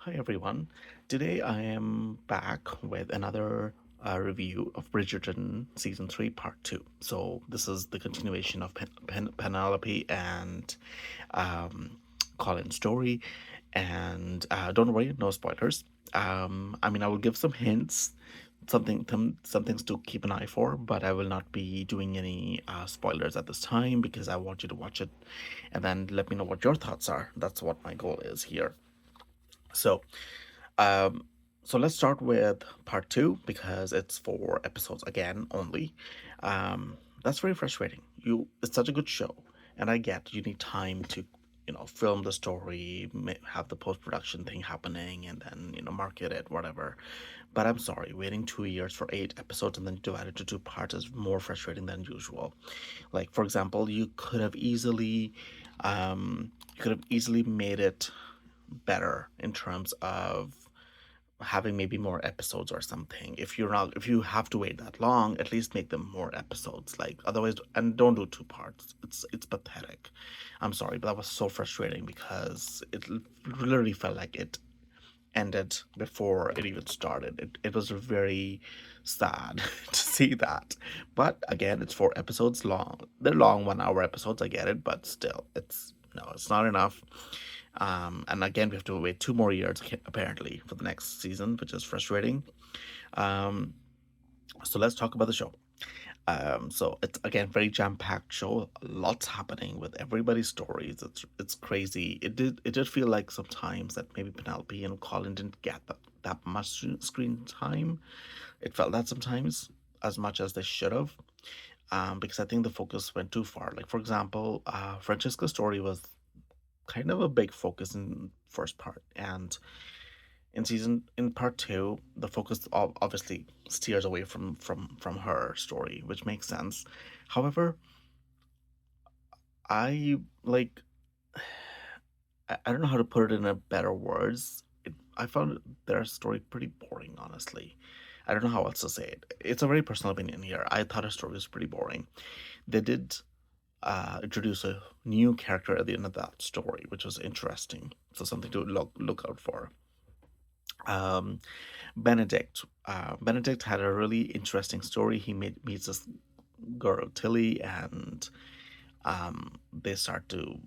Hi everyone. Today I am back with another review of Bridgerton season 3 part 2. So this is the continuation of Penelope and um, Colin's story, and don't worry, no spoilers. I will give some hints, some things to keep an eye for, but I will not be doing any spoilers at this time because I want you to watch it and then let me know what your thoughts are. That's what my goal is here. So, um, so let's start with part two because it's 4 episodes again only. That's very frustrating. It's such a good show, and I get you need time to, film the story, have the post production thing happening, and then market it, whatever. But I'm sorry, waiting 2 years for 8 episodes and then divide it to two parts is more frustrating than usual. Like for example, you could have easily made it better in terms of having maybe more episodes or something. If you have to wait that long, at least make them more episodes. Like otherwise, and don't do 2 parts. It's pathetic. I'm sorry, but that was so frustrating because it literally felt like it ended before it even started. It was very sad to see that. But again, it's 4 episodes long. They're long 1 hour episodes, I get it, but still, it's not enough. And again, we have to wait 2 more years apparently for the next season, which is frustrating. Um, so let's talk about the show. So it's again very jam-packed show. Lots happening with everybody's stories. It's crazy. It did feel like sometimes that maybe Penelope and Colin didn't get that much screen time. It felt that sometimes as much as they should have. Because I think the focus went too far. Like for example, Francesca's story was kind of a big focus in first part, and in part two, the focus obviously steers away from her story, which makes sense. However, I like I don't know how to put it in a better words. I found their story pretty boring, honestly. I don't know how else to say it. It's a very personal opinion here. I thought her story was pretty boring. They did introduce a new character at the end of that story, which was interesting. So something to look out for. Um, Benedict. Benedict had a really interesting story. Meets this girl Tilly, and they start to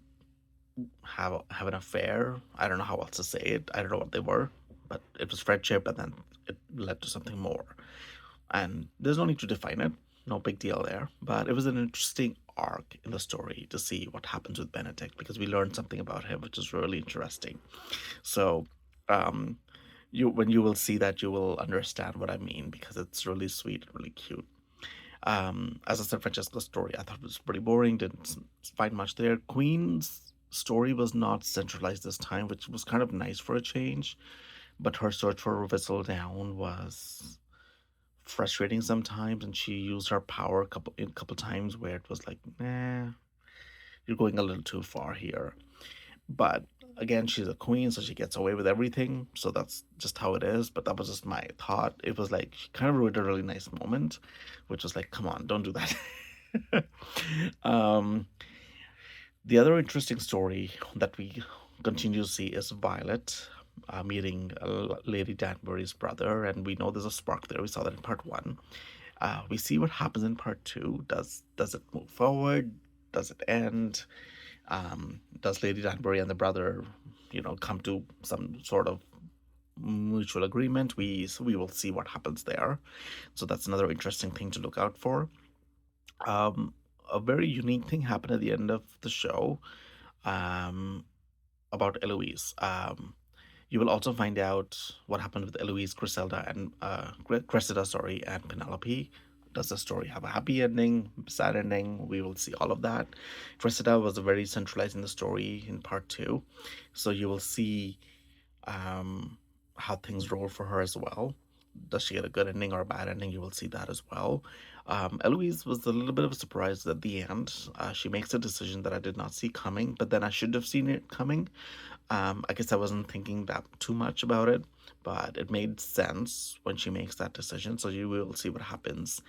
have an affair. I don't know how else to say it. I don't know what they were, but it was friendship, and then it led to something more. And there's no need to define it. No big deal there. But it was an interesting arc in the story to see what happens with Benedict because we learned something about him, which is really interesting. So, um, when you will see that, you will understand what I mean because it's really sweet, really cute. As I said, Francesca's story I thought was pretty boring. Didn't find much there. Queen's story was not centralized this time, which was kind of nice for a change. But her search for Whistledown was frustrating sometimes, and she used her power a couple times where it was like, nah, you're going a little too far here. But again, she's a queen, so she gets away with everything. So that's just how it is. But that was just my thought. It was like she kind of ruined a really nice moment, which was like, come on, don't do that. um, the other interesting story that we continue to see is Violet meeting Lady Danbury's brother, and we know there's a spark there. We saw that in part one. We see what happens in part two. Does it move forward? Does it end? Does Lady Danbury and the brother, come to some sort of mutual agreement? We will see what happens there. So that's another interesting thing to look out for. Um, a very unique thing happened at the end of the show um, about Eloise. You will also find out what happened with Eloise, Griselda, and Cressida, sorry, and Penelope. Does the story have a happy ending, sad ending? We will see all of that. Cressida was very centralized in the story in part two, so you will see um, how things roll for her as well. Does she get a good ending or a bad ending? You will see that as well. Eloise was a little bit of a surprise at the end. She makes a decision that I did not see coming, but then I should have seen it coming. I guess I wasn't thinking that too much about it, but it made sense when she makes that decision. So you will see what happens.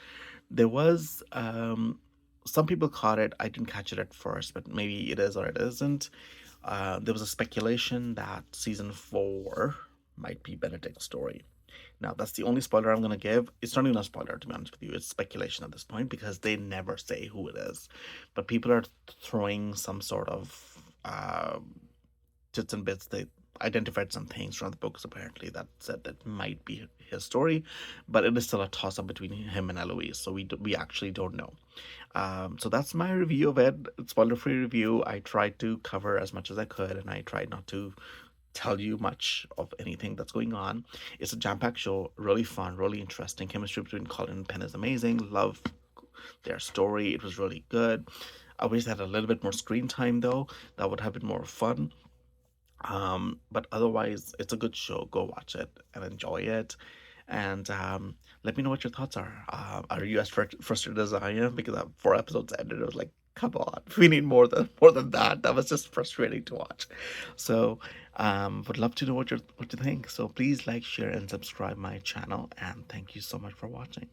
There was some people caught it. I didn't catch it at first, but maybe it is or it isn't. There was a speculation that season four might be Benedict's story. Now, that's the only spoiler I'm going to give. It's not even a spoiler, to be honest with you. It's speculation at this point because they never say who it is. But people are throwing some sort of tits and bits. They identified some things from the books apparently that said that might be his story, but it is still a toss up between him and Eloise. So we actually don't know. So that's my review of it. Spoiler free review. I tried to cover as much as I could, and I tried not to tell you much of anything that's going on. It's a jam packed show, really fun, really interesting. Chemistry between Colin and Penn is amazing. Love their story. It was really good. I wish they had a little bit more screen time though. That would have been more fun. But otherwise, it's a good show. Go watch it and enjoy it. And let me know what your thoughts are. Are you as frustrated as I am? Because 4 episodes ended, it was like, come on, we need more than that. That was just frustrating to watch. So, would love to know what you think. So please like, share, and subscribe my channel. And thank you so much for watching.